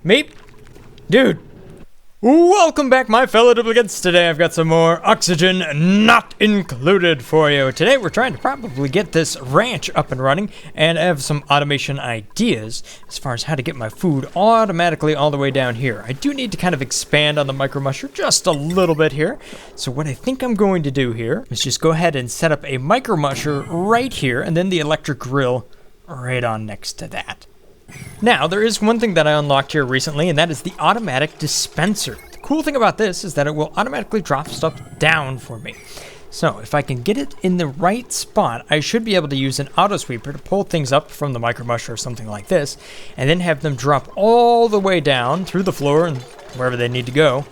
Meep? Dude. Welcome back, my fellow duplicates. Today I've got some more oxygen not included for you. Today we're trying to probably get this ranch up and running, and I have some automation ideas as far as how to get my food automatically all the way down here. I do need to kind of expand on the micro musher just a little bit here. So what I think I'm going to do here is just go ahead and set up a micro musher right here, and then the electric grill right on next to that. Now, there is one thing that I unlocked here recently, and that is the automatic dispenser. The cool thing about this is that it will automatically drop stuff down for me. So, if I can get it in the right spot, I should be able to use an auto sweeper to pull things up from the micro musher or something like this, and then have them drop all the way down through the floor and wherever they need to go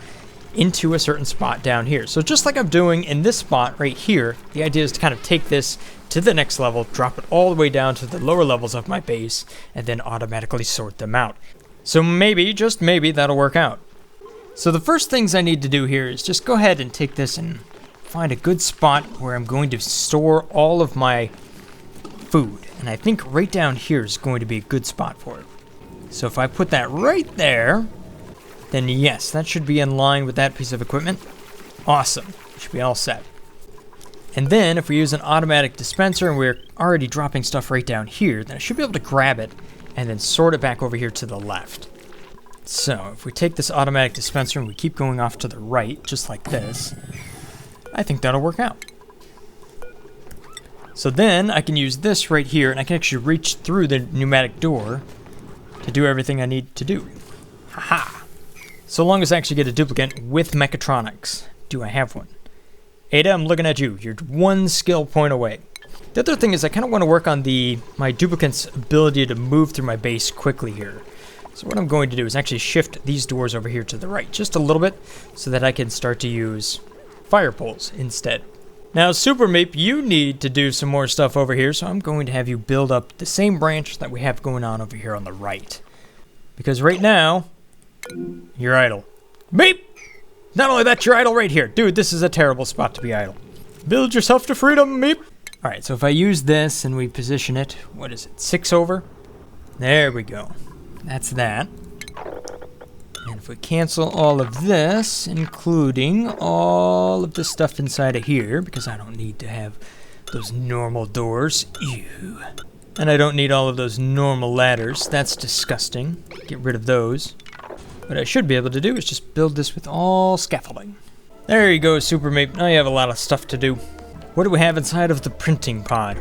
into a certain spot down here. So just like I'm doing in this spot right here, the idea is to kind of take this to the next level, drop it all the way down to the lower levels of my base, and then automatically sort them out. So maybe, just maybe, that'll work out. So the first things I need to do here is just go ahead and take this and find a good spot where I'm going to store all of my food. And I think right down here is going to be a good spot for it. So if I put that right there, then yes, that should be in line with that piece of equipment. Awesome, should be all set. And then if we use an automatic dispenser and we're already dropping stuff right down here, then I should be able to grab it and then sort it back over here to the left. So if we take this automatic dispenser and we keep going off to the right, just like this, I think that'll work out. So then I can use this right here, and I can actually reach through the pneumatic door to do everything I need to do. Haha! So long as I actually get a duplicate with mechatronics. Do I have one? Ada, I'm looking at you. You're one skill point away. The other thing is I kind of want to work on my duplicate's ability to move through my base quickly here. So what I'm going to do is actually shift these doors over here to the right just a little bit so that I can start to use fire poles instead. Now, Super Meep, you need to do some more stuff over here, so I'm going to have you build up the same branch that we have going on over here on the right. Because right now, you're idle. Meep! Not only that, you're idle right here. Dude, this is a terrible spot to be idle. Build yourself to freedom, Meep! Alright, so if I use this and we position it, what is it, 6 over? There we go. That's that. And if we cancel all of this, including all of the stuff inside of here, because I don't need to have those normal doors. Ew. And I don't need all of those normal ladders. That's disgusting. Get rid of those. What I should be able to do is just build this with all scaffolding. There you go, Super Meep. Now you have a lot of stuff to do. What do we have inside of the printing pod?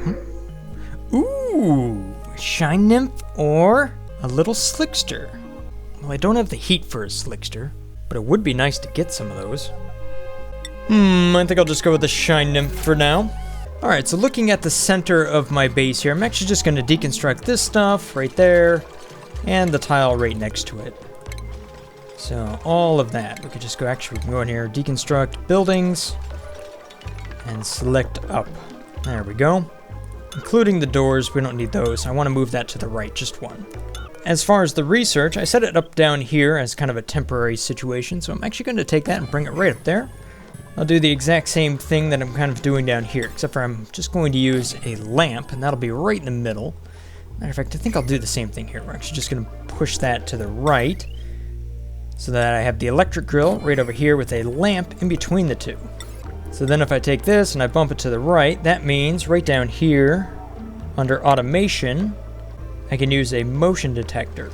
Ooh, a shine nymph or a little slickster. Well, I don't have the heat for a slickster, but it would be nice to get some of those. I think I'll just go with the shine nymph for now. Alright, so looking at the center of my base here, I'm actually just going to deconstruct this stuff right there, and the tile right next to it. So all of that, we could just go in here, deconstruct buildings, and select up. There we go. Including the doors, we don't need those. I want to move that to the right, just one. As far as the research, I set it up down here as kind of a temporary situation, so I'm actually going to take that and bring it right up there. I'll do the exact same thing that I'm kind of doing down here, except for I'm just going to use a lamp, and that'll be right in the middle. Matter of fact, I think I'll do the same thing here. We're actually just going to push that to the right, so that I have the electric grill right over here with a lamp in between the two. So then if I take this and I bump it to the right, that means right down here, under automation, I can use a motion detector.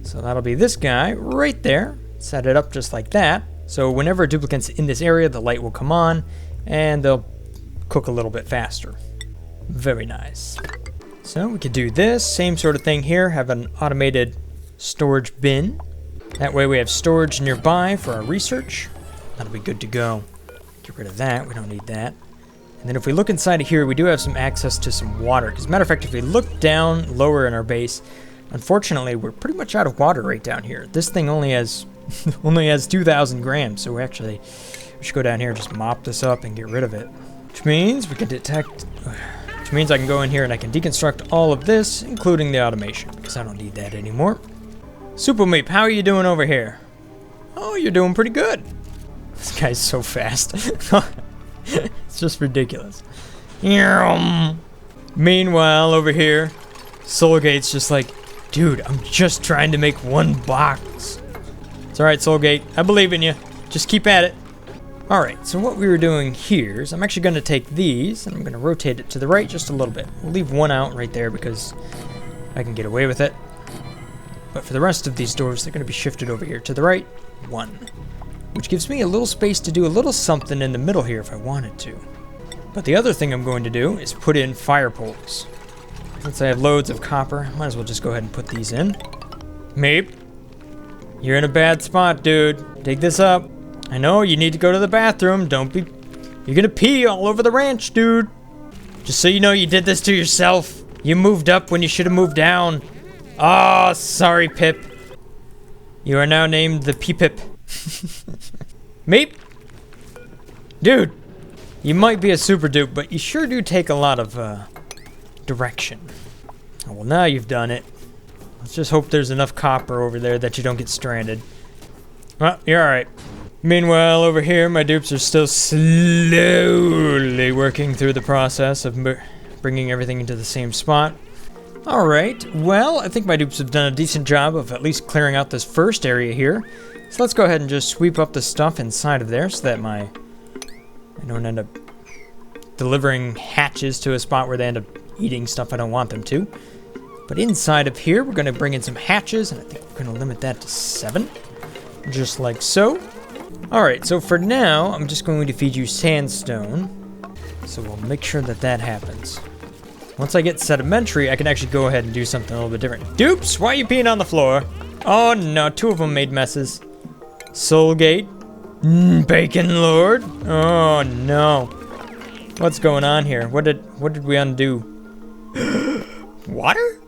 So that'll be this guy right there. Set it up just like that. So whenever a duplicate's in this area, the light will come on, and they'll cook a little bit faster. Very nice. So we could do this, same sort of thing here, have an automated storage bin. That way we have storage nearby for our research. That'll be good to go. Get rid of that, we don't need that. And then if we look inside of here, we do have some access to some water. Because matter of fact, if we look down lower in our base, unfortunately, we're pretty much out of water right down here. This thing only has 2,000 grams, so we should go down here and just mop this up and get rid of it. Which means we can which means I can go in here and I can deconstruct all of this, including the automation, because I don't need that anymore. Super Meep, how are you doing over here? Oh, you're doing pretty good. This guy's so fast. It's just ridiculous. Meanwhile, over here, Soulgate's just like, Dude, I'm just trying to make one box. It's alright, Soulgate. I believe in you. Just keep at it. Alright, so what we were doing here is I'm actually going to take these and I'm going to rotate it to the right just a little bit. We'll leave one out right there because I can get away with it. But for the rest of these doors, they're going to be shifted over here to the right. One. Which gives me a little space to do a little something in the middle here if I wanted to. But the other thing I'm going to do is put in fire poles. Since I have loads of copper, I might as well just go ahead and put these in. Meep, you're in a bad spot, dude. Dig this up. I know you need to go to the bathroom. You're gonna pee all over the ranch, dude. Just so you know, you did this to yourself. You moved up when you should have moved down. Oh, sorry, Pip. You are now named the Pee-Pip. Meep. Dude, you might be a super dupe, but you sure do take a lot of direction. Oh, well, now you've done it. Let's just hope there's enough copper over there that you don't get stranded. Well, you're alright. Meanwhile, over here, my dupes are still slowly working through the process of bringing everything into the same spot. Alright, well, I think my dupes have done a decent job of at least clearing out this first area here. So let's go ahead and just sweep up the stuff inside of there so that I don't end up delivering hatches to a spot where they end up eating stuff I don't want them to. But inside of here, we're going to bring in some hatches, and I think we're going to limit that to 7. Just like so. Alright, so for now, I'm just going to feed you sandstone. So we'll make sure that that happens. Once I get sedimentary, I can actually go ahead and do something a little bit different. Dupes, why are you peeing on the floor? Oh no, 2 of them made messes. Soulgate. Bacon Lord. Oh no. What's going on here? What did we undo? Water?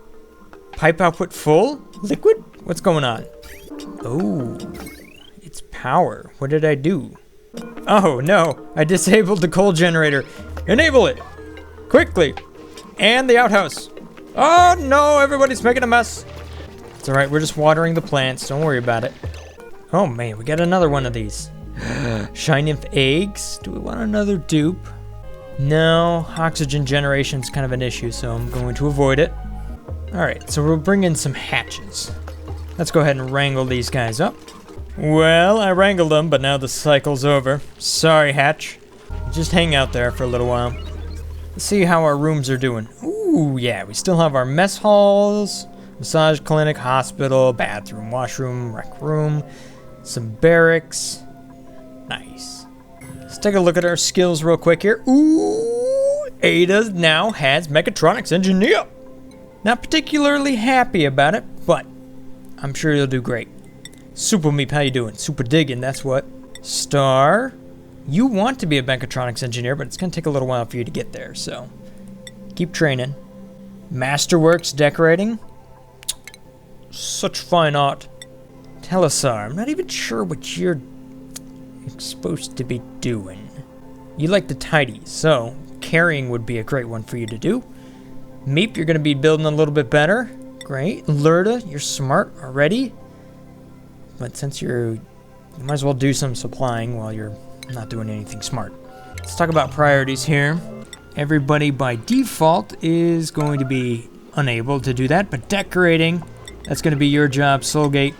Pipe output full? Liquid? What's going on? Oh, it's power. What did I do? Oh no, I disabled the coal generator. Enable it! Quickly! And the outhouse. Oh no, everybody's making a mess. It's alright, we're just watering the plants. Don't worry about it. Oh man, we got another one of these. Shine Nymph eggs. Do we want another dupe? No, oxygen generation's kind of an issue, so I'm going to avoid it. Alright, so we'll bring in some hatches. Let's go ahead and wrangle these guys up. Well, I wrangled them, but now the cycle's over. Sorry, Hatch. Just hang out there for a little while. Let's see how our rooms are doing. Ooh, yeah, we still have our mess halls, massage clinic, hospital, bathroom, washroom, rec room, some barracks. Nice. Let's take a look at our skills real quick here. Ooh, Ada now has mechatronics engineer. Not particularly happy about it, but I'm sure you'll do great. Super Meep, how you doing? Super digging, that's what. Star, you want to be a mechatronics engineer, but it's going to take a little while for you to get there, so keep training. Masterworks decorating. Such fine art. Telesar, I'm not even sure what you're supposed to be doing. You like to tidy, so carrying would be a great one for you to do. Meep, you're going to be building a little bit better. Great. Lurda, you're smart already. But since you might as well do some supplying while you're not doing anything smart. Let's talk about priorities here. Everybody by default is going to be unable to do that, but decorating, that's going to be your job, Soulgate.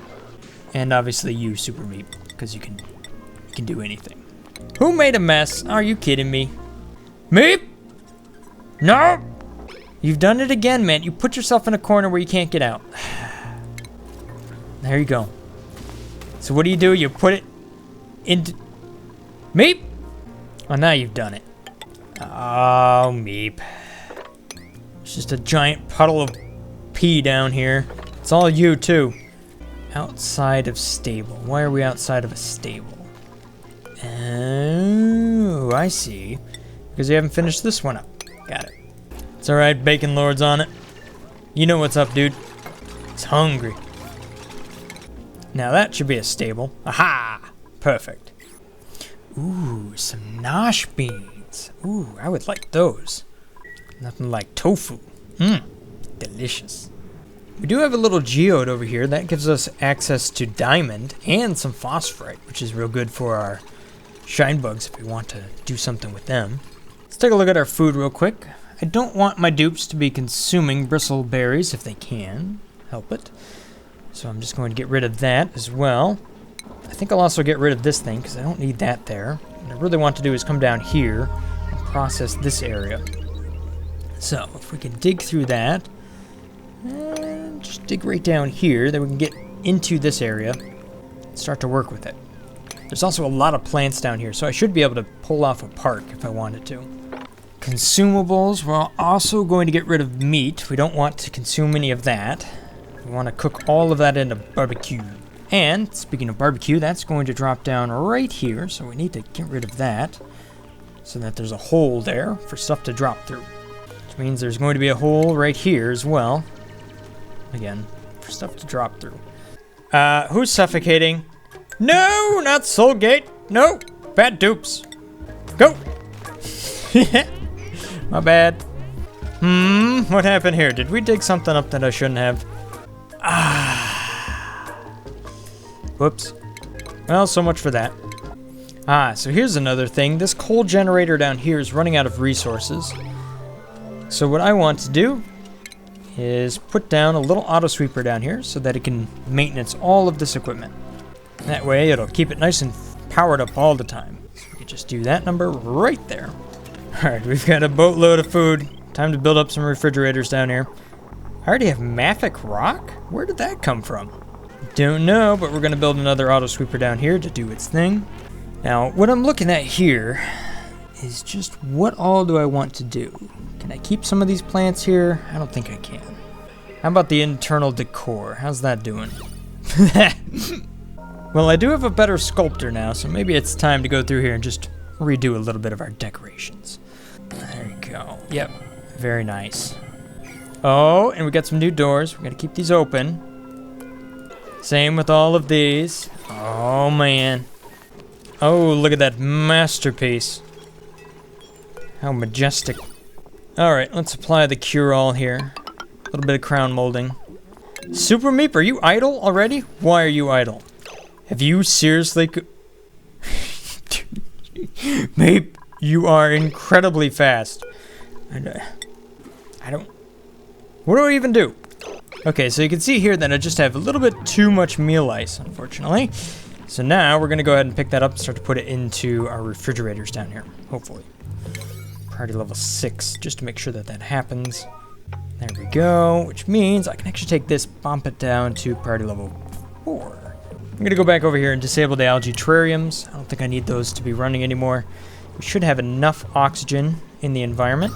And obviously you, Super Meep, because you can do anything. Who made a mess? Are you kidding me? Meep? No! You've done it again, man. You put yourself in a corner where you can't get out. There you go. So what do? You put it into... Meep! Oh, now you've done it. Oh, Meep. It's just a giant puddle of pee down here. It's all you, too. Outside of stable. Why are we outside of a stable? Oh, I see. Because you haven't finished this one up. Got it. It's alright, Bacon Lord's on it. You know what's up, dude. It's hungry. Now that should be a stable. Aha! Perfect. Ooh, some nosh beans. Ooh, I would like those. Nothing like tofu. Mmm, delicious. We do have a little geode over here. That gives us access to diamond and some phosphorite, which is real good for our shine bugs if we want to do something with them. Let's take a look at our food real quick. I don't want my dupes to be consuming bristleberries if they can. help it. So I'm just going to get rid of that as well. I think I'll also get rid of this thing because I don't need that there. What I really want to do is come down here and process this area. So if we can dig through that, and just dig right down here, then we can get into this area and start to work with it. There's also a lot of plants down here, so I should be able to pull off a park if I wanted to. Consumables, we're also going to get rid of meat. We don't want to consume any of that. We want to cook all of that into barbecue. And, speaking of barbecue, that's going to drop down right here, so we need to get rid of that so that there's a hole there for stuff to drop through. Which means there's going to be a hole right here as well. Again, for stuff to drop through. Who's suffocating? No, not Soulgate. No, bad dupes. Go. My bad. What happened here? Did we dig something up that I shouldn't have? Whoops. Well, so much for that. So here's another thing. This coal generator down here is running out of resources. So what I want to do is put down a little auto sweeper down here so that it can maintenance all of this equipment. That way it'll keep it nice and powered up all the time. So we can just do that number right there. Alright, we've got a boatload of food. Time to build up some refrigerators down here. I already have Mafic Rock? Where did that come from? Don't know, but we're going to build another auto sweeper down here to do its thing. Now, what I'm looking at here is just what all do I want to do? Can I keep some of these plants here? I don't think I can. How about the internal decor? How's that doing? Well, I do have a better sculptor now, so maybe it's time to go through here and just redo a little bit of our decorations. There you go. Yep, very nice. Oh, and we got some new doors. We're going to keep these open. Same with all of these. Oh, man. Oh, look at that masterpiece. How majestic. Alright, let's apply the cure-all here. A little bit of crown molding. Super Meep, are you idle already? Why are you idle? Have you seriously... Meep, you are incredibly fast. I don't... What do I even do? Okay, so you can see here that I just have a little bit too much meal ice, unfortunately. So now we're going to go ahead and pick that up and start to put it into our refrigerators down here, hopefully. Priority level 6, just to make sure that that happens. There we go, which means I can actually take this, bump it down to priority level 4. I'm going to go back over here and disable the algae terrariums. I don't think I need those to be running anymore. We should have enough oxygen in the environment.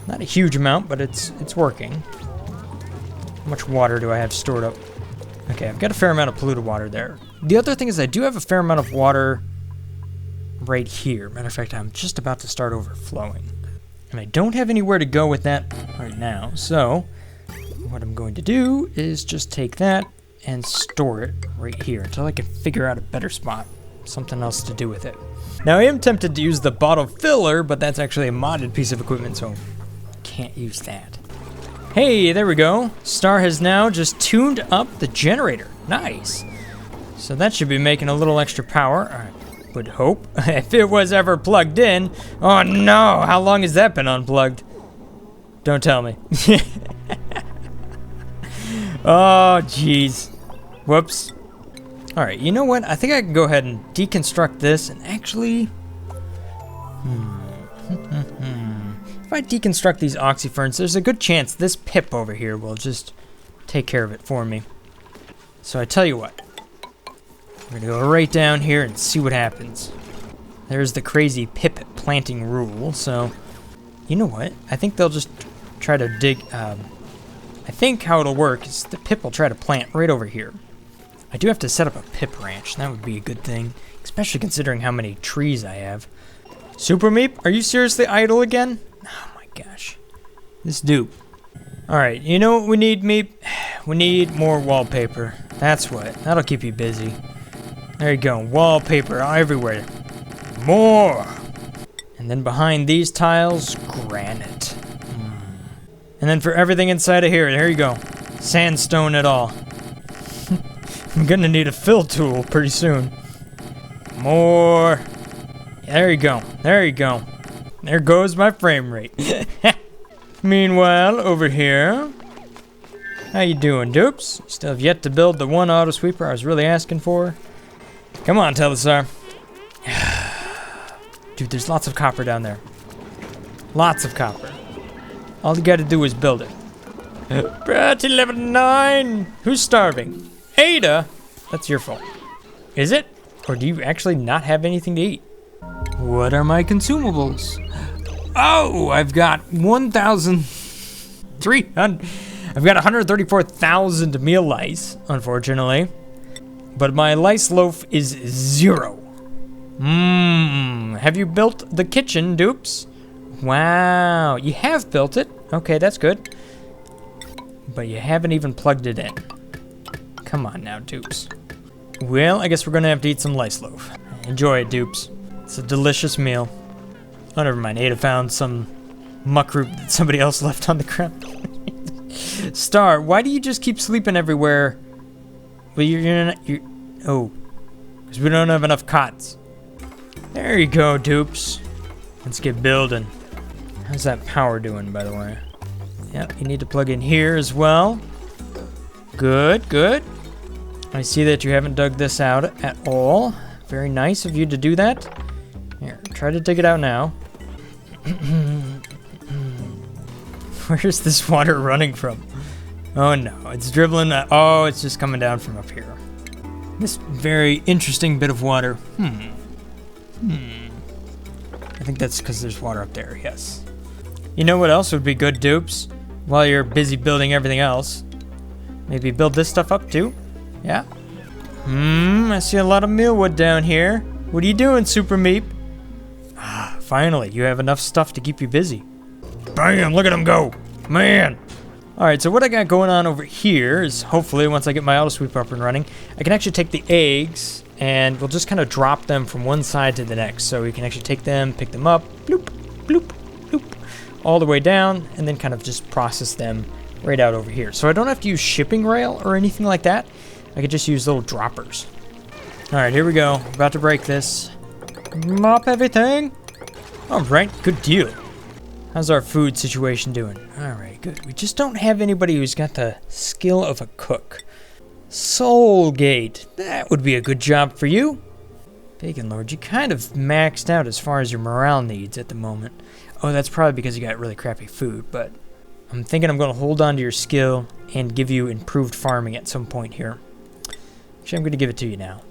Not a huge amount, but it's working. How much water do I have stored up? Okay, I've got a fair amount of polluted water there. The other thing is I do have a fair amount of water right here. Matter of fact, I'm just about to start overflowing. And I don't have anywhere to go with that right now. So what I'm going to do is just take that and store it right here until I can figure out a better spot. Something else to do with it. Now I am tempted to use the bottle filler, but that's actually a modded piece of equipment, so can't use that. Hey, there we go. Star has now just tuned up the generator. Nice. So that should be making a little extra power. I would hope. If it was ever plugged in. Oh no, how long has that been unplugged? Don't tell me. Oh, jeez. Whoops. Alright, you know what? I think I can go ahead and deconstruct this and actually... If I deconstruct these oxyferns, there's a good chance this pip over here will just take care of it for me. So I tell you what. We're going to go right down here and see what happens. There's the crazy pip planting rule, so... You know what? I think they'll just try to dig... I think how it'll work is the pip will try to plant right over here. I do have to set up a pip ranch. That would be a good thing, especially considering how many trees I have. Super Meep, are you seriously idle again? Oh my gosh. This dupe. Alright, you know what we need, Meep? We need more wallpaper. That's what. That'll keep you busy. There you go. Wallpaper everywhere. More! And then behind these tiles, granite. And then for everything inside of here, there you go. Sandstone it all. I'm gonna need a fill tool pretty soon. More. There you go. There you go. There goes my frame rate. Meanwhile, over here, How you doing, dupes? Still have yet to build the one auto sweeper I was really asking for. Come on, Telesar. Dude, there's lots of copper down there. Lots of copper. All you gotta do is build it. Brat 11-9! Who's starving? Ada? That's your fault. Is it? Or do you actually not have anything to eat? What are my consumables? Oh, I've got 1,300. I've got 134,000 meal lice, unfortunately. But my lice loaf is 0. Have you built the kitchen, dupes? Wow, you have built it. Okay, that's good. But you haven't even plugged it in. Come on now, dupes. Well, I guess we're gonna have to eat some lice loaf. Enjoy it, dupes. It's a delicious meal. Oh, never mind. Ada found some muck root that somebody else left on the ground. Star, why do you just keep sleeping everywhere? Well, oh, because we don't have enough cots. There you go, dupes. Let's get building. How's that power doing, by the way? Yep, you need to plug in here as well. Good, good. I see that you haven't dug this out at all. Very nice of you to do that. Here, try to dig it out now. Where's this water running from? Oh no, it's dribbling. Oh, it's just coming down from up here. This very interesting bit of water. I think that's because there's water up there, yes. You know what else would be good, dupes? While you're busy building everything else. Maybe build this stuff up too? Yeah? I see a lot of mealwood down here. What are you doing, Super Meep? Ah, finally, you have enough stuff to keep you busy. Bam, look at him go. Man. Alright, so what I got going on over here is hopefully once I get my auto sweeper up and running, I can actually take the eggs and we'll just kind of drop them from one side to the next. So we can actually take them, pick them up, bloop, bloop, bloop, all the way down, and then kind of just process them right out over here. So I don't have to use shipping rail or anything like that. I could just use little droppers. Alright, here we go. About to break this. Mop everything. Alright, good deal. How's our food situation doing? Alright, good. We just don't have anybody who's got the skill of a cook. Soulgate. That would be a good job for you. Bacon Lord, you kind of maxed out as far as your morale needs at the moment. Oh, that's probably because you got really crappy food, but I'm thinking I'm going to hold on to your skill and give you improved farming at some point here. Actually, I'm going to give it to you now.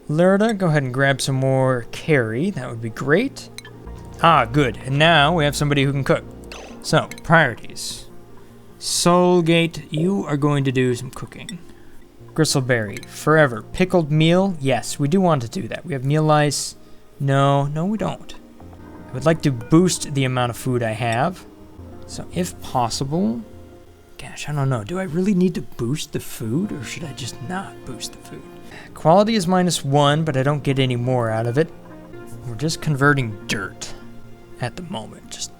Lurda, go ahead and grab some more carry. That would be great. Ah, good. And now we have somebody who can cook. So, priorities. Soulgate, you are going to do some cooking. Gristleberry, forever. Pickled meal, yes, we do want to do that. We have meal lice. No, we don't. I would like to boost the amount of food I have. So, if possible... Gosh, I don't know. Do I really need to boost the food, or should I just not boost the food? Quality is -1, but I don't get any more out of it. We're just converting dirt at the moment. Just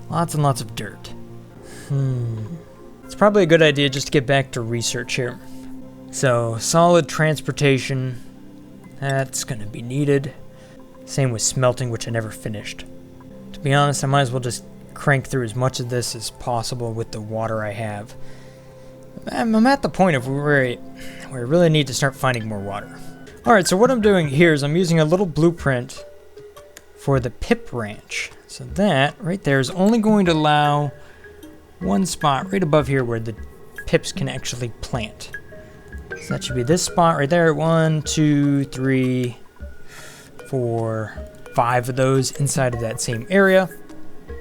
lots and lots of dirt. It's probably a good idea just to get back to research here. So, solid transportation. That's going to be needed. Same with smelting, which I never finished. To be honest, I might as well just crank through as much of this as possible with the water I have. I'm at the point of where I really need to start finding more water. Alright, so what I'm doing here is I'm using a little blueprint for the Pip Ranch. So that right there is only going to allow one spot right above here where the pips can actually plant. So that should be this spot right there. 1, 2, 3, 4, 5 of those inside of that same area.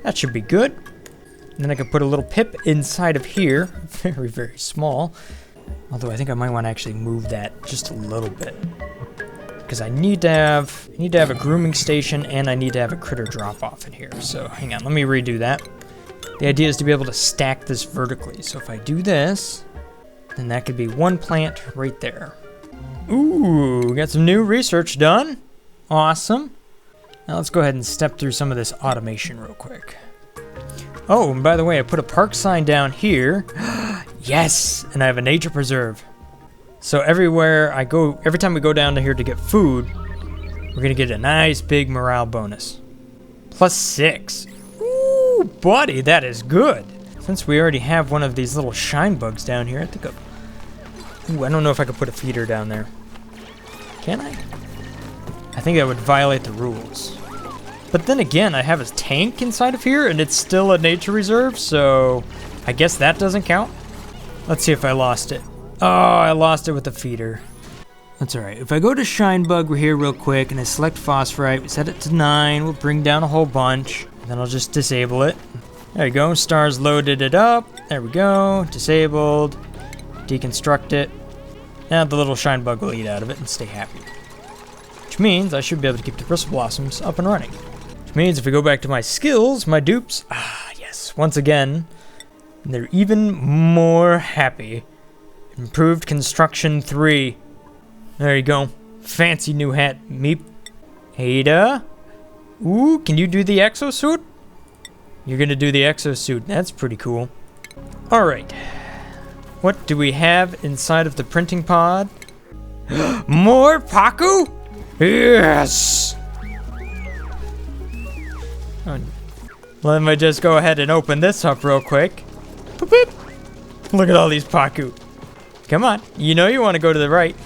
That should be good. And then I can put a little pip inside of here. Very, very small. Although I think I might want to actually move that just a little bit. Because I need to have a grooming station and I need to have a critter drop off in here. So hang on, let me redo that. The idea is to be able to stack this vertically. So if I do this, then that could be one plant right there. Ooh, got some new research done. Awesome. Now let's go ahead and step through some of this automation real quick. Oh, and by the way, I put a park sign down here. Yes, and I have a nature preserve. So every time we go down to here to get food, we're gonna get a nice big morale bonus. +6. Ooh, buddy, that is good. Since we already have one of these little shine bugs down here, I think ooh, I don't know if I could put a feeder down there. Can I? I think that would violate the rules. But then again, I have a tank inside of here, and it's still a nature reserve, so I guess that doesn't count. Let's see if I lost it. Oh, I lost it with the feeder. That's alright. If I go to shine bug here real quick, and I select phosphorite, we set it to 9, we'll bring down a whole bunch, and then I'll just disable it. There you go, stars loaded it up. There we go, disabled, deconstruct it. Now the little shine bug will eat out of it and stay happy. Which means I should be able to keep the crystal blossoms up and running. Which means if we go back to my skills, my dupes, yes, once again, they're even more happy. Improved construction 3. There you go, fancy new hat, Meep. Ada, ooh, can you do the exosuit? You're gonna do the exosuit. That's pretty cool. Alright. What do we have inside of the printing pod? More Paku? Yes! Let me just go ahead and open this up real quick. Boop, boop. Look at all these Paku. Come on. You know you want to go to the right.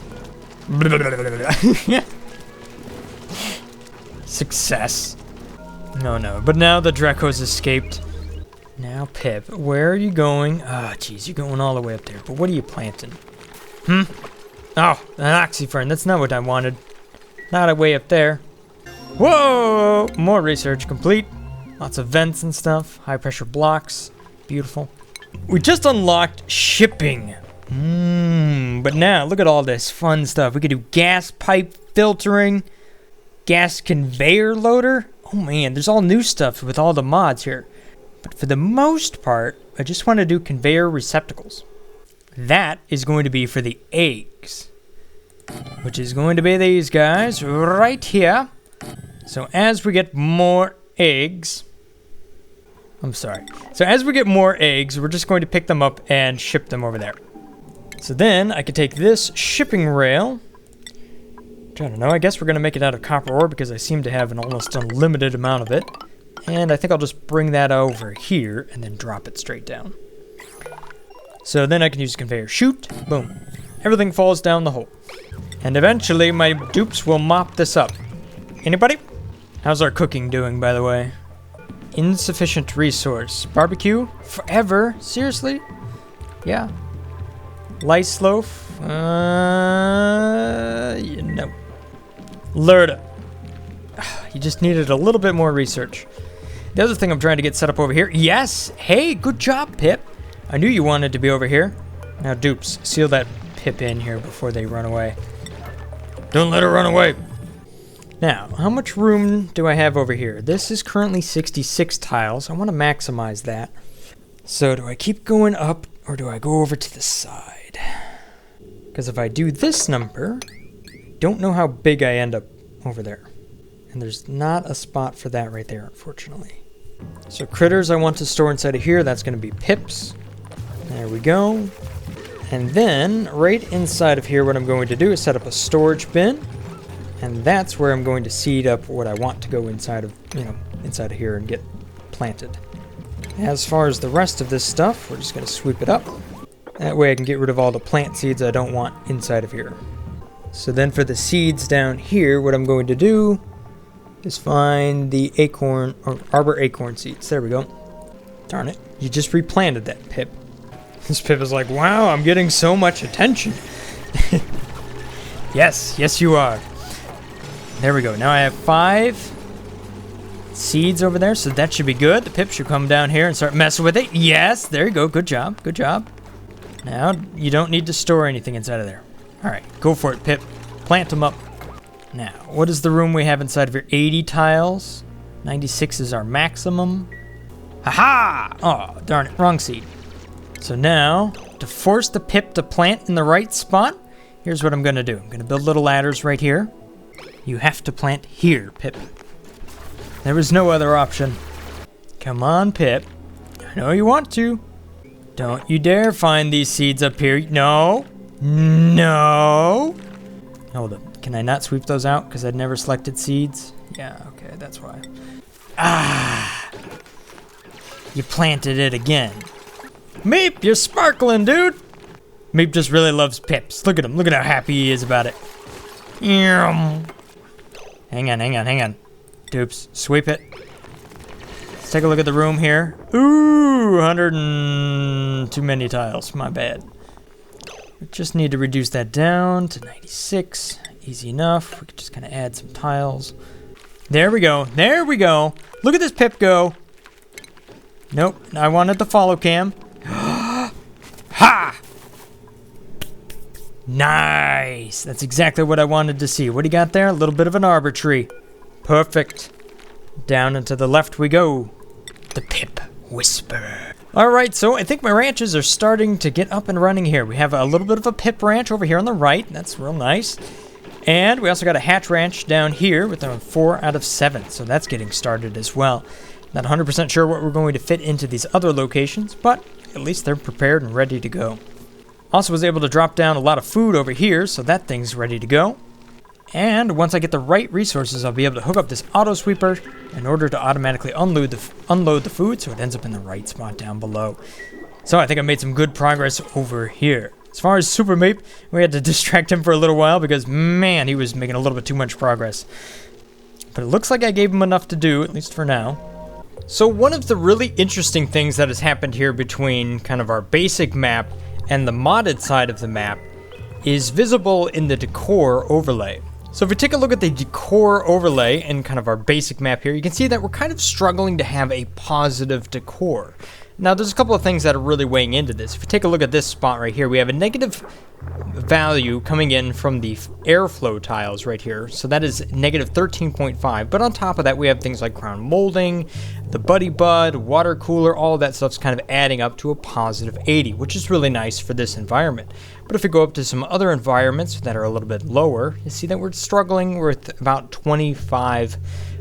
Success. No. But now the Draco's escaped. Now, Pip, where are you going? Ah, jeez, you're going all the way up there. But what are you planting? Oh, an oxyfern. That's not what I wanted. Not a way up there. Whoa! More research complete. Lots of vents and stuff. High pressure blocks. Beautiful. We just unlocked shipping. But now, look at all this fun stuff. We could do gas pipe filtering. Gas conveyor loader. Oh man, there's all new stuff with all the mods here. But for the most part, I just want to do conveyor receptacles. That is going to be for the eggs. Which is going to be these guys right here. So as we get more eggs... So as we get more eggs, we're just going to pick them up and ship them over there. So then I could take this shipping rail... I don't know, I guess we're going to make it out of copper ore because I seem to have an almost unlimited amount of it. And I think I'll just bring that over here and then drop it straight down. So then I can use a conveyor chute. Boom. Everything falls down the hole. And eventually my dupes will mop this up. Anybody? How's our cooking doing, by the way? Insufficient resource. Barbecue? Forever? Seriously? Yeah. Lice loaf? No. Lurda. You just needed a little bit more research. The other thing I'm trying to get set up over here. Yes! Hey, good job, Pip. I knew you wanted to be over here. Now, dupes, seal that Pip in here before they run away. Don't let her run away. Now, how much room do I have over here? This is currently 66 tiles. I want to maximize that. So, do I keep going up or do I go over to the side? Because if I do this number, I don't know how big I end up over there. And there's not a spot for that right there, unfortunately. So critters I want to store inside of here, that's going to be pips. There we go. And then, right inside of here, what I'm going to do is set up a storage bin. And that's where I'm going to seed up what I want to go inside of, inside of here and get planted. As far as the rest of this stuff, we're just going to sweep it up. That way I can get rid of all the plant seeds I don't want inside of here. So then for the seeds down here, what I'm going to do is find the acorn, or arbor acorn seeds. There we go. Darn it. You just replanted that, Pip. This Pip is like, wow, I'm getting so much attention. Yes you are. There we go. Now I have 5 seeds over there, so that should be good. The Pip should come down here and start messing with it. Yes, there you go. Good job. Good job. Now, you don't need to store anything inside of there. All right, go for it, Pip. Plant them up. Now, what is the room we have inside of here? 80 tiles. 96 is our maximum. Ha-ha! Oh, darn it. Wrong seed. So now, to force the Pip to plant in the right spot, here's what I'm going to do. I'm going to build little ladders right here. You have to plant here, Pip. There was no other option. Come on, Pip. I know you want to. Don't you dare find these seeds up here. No. No. Hold up. Can I not sweep those out because I'd never selected seeds? Yeah, okay, that's why. Ah. You planted it again. Meep, you're sparkling, dude. Meep just really loves pips. Look at him. Look at how happy he is about it. Hang on. Dupes, sweep it. Let's take a look at the room here. Ooh, 100 and too many tiles. My bad. We just need to reduce that down to 96. Easy enough. We could just kind of add some tiles. There we go. There we go. Look at this pip go. Nope. I wanted the follow cam. Ha! Nice. That's exactly what I wanted to see. What do you got there? A little bit of an arbor tree. Perfect. Down and to the left we go. The Pip Whisperer. All right, so I think my ranches are starting to get up and running here. We have a little bit of a Pip ranch over here on the right. That's real nice. And we also got a hatch ranch down here with a 4 out of 7. So that's getting started as well. Not 100% sure what we're going to fit into these other locations, but at least they're prepared and ready to go. Also was able to drop down a lot of food over here, so that thing's ready to go. And once I get the right resources, I'll be able to hook up this auto sweeper in order to automatically unload the food so it ends up in the right spot down below. So I think I made some good progress over here. As far as Super Meep, we had to distract him for a little while because, man, he was making a little bit too much progress. But it looks like I gave him enough to do, at least for now. So one of the really interesting things that has happened here between kind of our basic map and the modded side of the map is visible in the decor overlay. So if we take a look at the decor overlay and kind of our basic map here, you can see that we're kind of struggling to have a positive decor. Now there's a couple of things that are really weighing into this. If you take a look at this spot right here, we have a negative value coming in from the airflow tiles right here. So that is negative 13.5. But on top of that, we have things like crown molding, the buddy bud, water cooler, all of that stuff's kind of adding up to a positive 80, which is really nice for this environment. But if we go up to some other environments that are a little bit lower, you see that we're struggling with about 25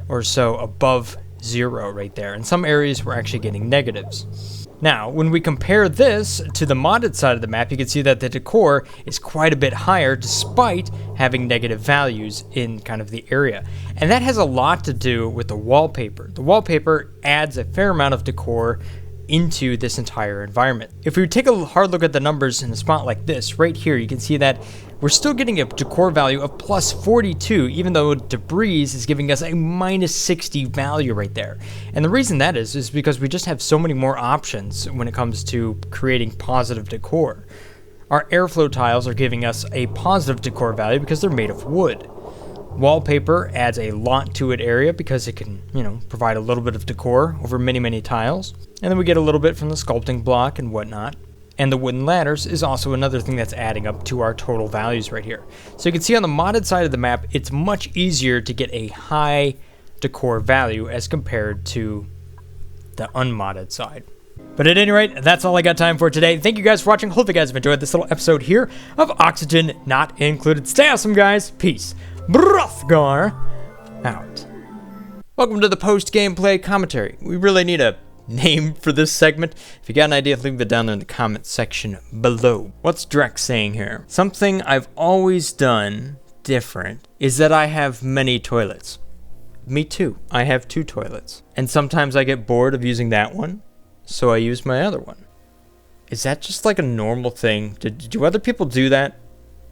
or so above 0 right there. In some areas, we're actually getting negatives. Now, when we compare this to the modded side of the map, you can see that the decor is quite a bit higher despite having negative values in kind of the area. And that has a lot to do with the wallpaper. The wallpaper adds a fair amount of decor into this entire environment. If we take a hard look at the numbers in a spot like this, right here, you can see that we're still getting a decor value of plus 42, even though debris is giving us a minus 60 value right there. And the reason that is because we just have so many more options when it comes to creating positive decor. Our airflow tiles are giving us a positive decor value because they're made of wood. Wallpaper adds a lot to it area because it can, provide a little bit of decor over many, many tiles. And then we get a little bit from the sculpting block and whatnot. And the wooden ladders is also another thing that's adding up to our total values right here. So you can see on the modded side of the map, it's much easier to get a high decor value as compared to the unmodded side. But at any rate, that's all I got time for today. Thank you guys for watching. Hope you guys have enjoyed this little episode here of Oxygen Not Included. Stay awesome, guys. Peace. Brothgar out. Welcome to the post-gameplay commentary. We really need a name for this segment. If you got an idea, leave it down there in the comment section below. What's Drex saying here? Something I've always done different is that I have many toilets. Me too. I have 2 toilets. And sometimes I get bored of using that one, so I use my other one. Is that just like a normal thing? Do other people do that?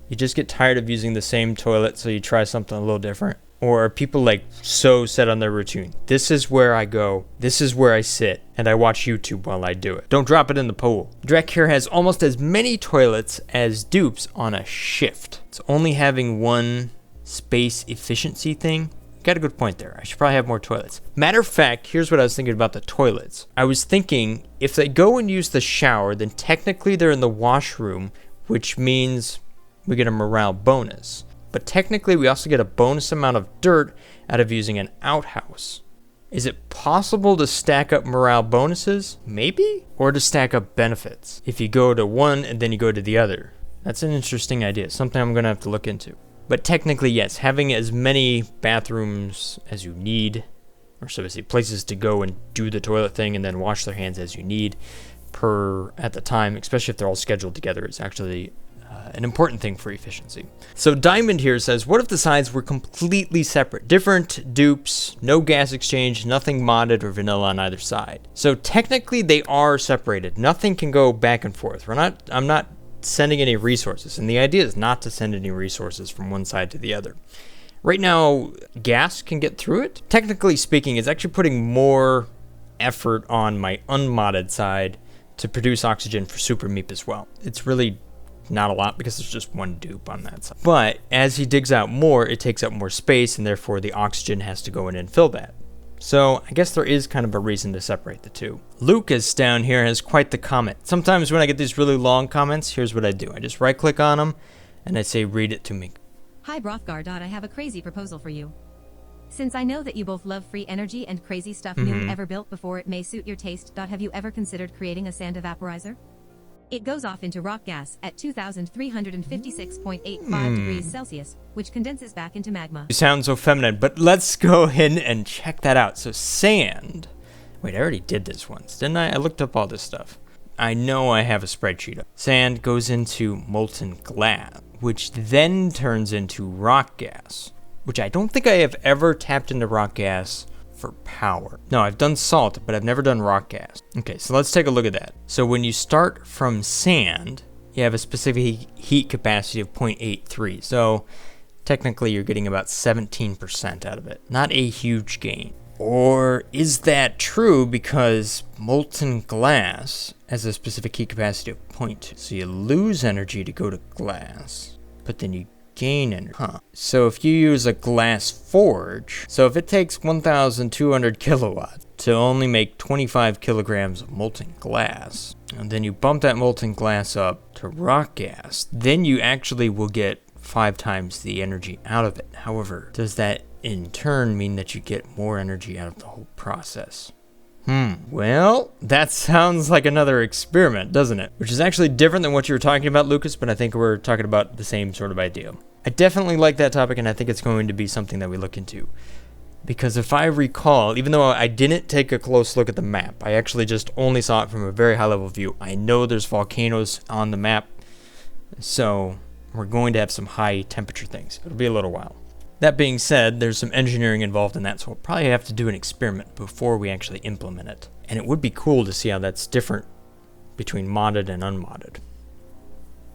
You just get tired of using the same toilet, so you try something a little different? Or are people like so set on their routine? This is where I go, this is where I sit, and I watch YouTube while I do it. Don't drop it in the pool. Drek here has almost as many toilets as dupes on a shift. It's only having one space efficiency thing. Got a good point there. I should probably have more toilets. Matter of fact, here's what I was thinking about the toilets. I was thinking if they go and use the shower, then technically they're in the washroom, which means we get a morale bonus. But technically we also get a bonus amount of dirt out of using an outhouse. Is it possible to stack up morale bonuses? Maybe? Or to stack up benefits if you go to one and then you go to the other. That's an interesting idea, something I'm gonna have to look into. But technically, yes, having as many bathrooms as you need, or so to say, places to go and do the toilet thing and then wash their hands as you need at the time, especially if they're all scheduled together, is actually an important thing for efficiency. So Diamond here says, what if the sides were completely separate? Different dupes, no gas exchange, nothing modded or vanilla on either side. So technically they are separated. Nothing can go back and forth. I'm not sending any resources, and the idea is not to send any resources from one side to the other. Right now, gas can get through it. Technically speaking, it's actually putting more effort on my unmodded side to produce oxygen for Super Meep as well. It's really not a lot because there's just one dupe on that side. But as he digs out more, it takes up more space, and therefore the oxygen has to go in and fill that. So I guess there is kind of a reason to separate the two. Lucas down here has quite the comment. Sometimes when I get these really long comments, here's what I do. I just right click on them and I say, read it to me. Hi Brothgar. I have a crazy proposal for you. Since I know that you both love free energy and crazy stuff new and ever built before it may suit your taste. Have you ever considered creating a sand evaporizer? It goes off into rock gas at 2,356.85 degrees Celsius, which condenses back into magma. You sound so feminine, but let's go ahead and check that out. So sand, wait, I already did this once, didn't I? I looked up all this stuff. I know I have a spreadsheet up. Sand goes into molten glass, which then turns into rock gas, which I don't think I have ever tapped into rock gas for power. No, I've done salt, but I've never done rock gas. Okay, so let's take a look at that. So when you start from sand, you have a specific heat capacity of 0.83. So technically you're getting about 17% out of it. Not a huge gain. Or is that true because molten glass has a specific heat capacity of 0.2? So you lose energy to go to glass, but then you gain energy. So if you use a glass forge, so if it takes 1,200 kilowatts to only make 25 kilograms of molten glass, and then you bump that molten glass up to rock gas, then you actually will get 5 times the energy out of it. However, does that in turn mean that you get more energy out of the whole process? Well, that sounds like another experiment, doesn't it? Which is actually different than what you were talking about, Lucas, but I think we're talking about the same sort of idea. I definitely like that topic, and I think it's going to be something that we look into. Because if I recall, even though I didn't take a close look at the map, I actually just only saw it from a very high-level view. I know there's volcanoes on the map, so we're going to have some high-temperature things. It'll be a little while. That being said, there's some engineering involved in that, so we'll probably have to do an experiment before we actually implement it. And it would be cool to see how that's different between modded and unmodded.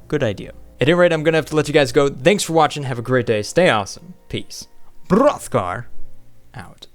Good idea. At any rate, I'm going to have to let you guys go. Thanks for watching. Have a great day. Stay awesome. Peace. Brothgar out.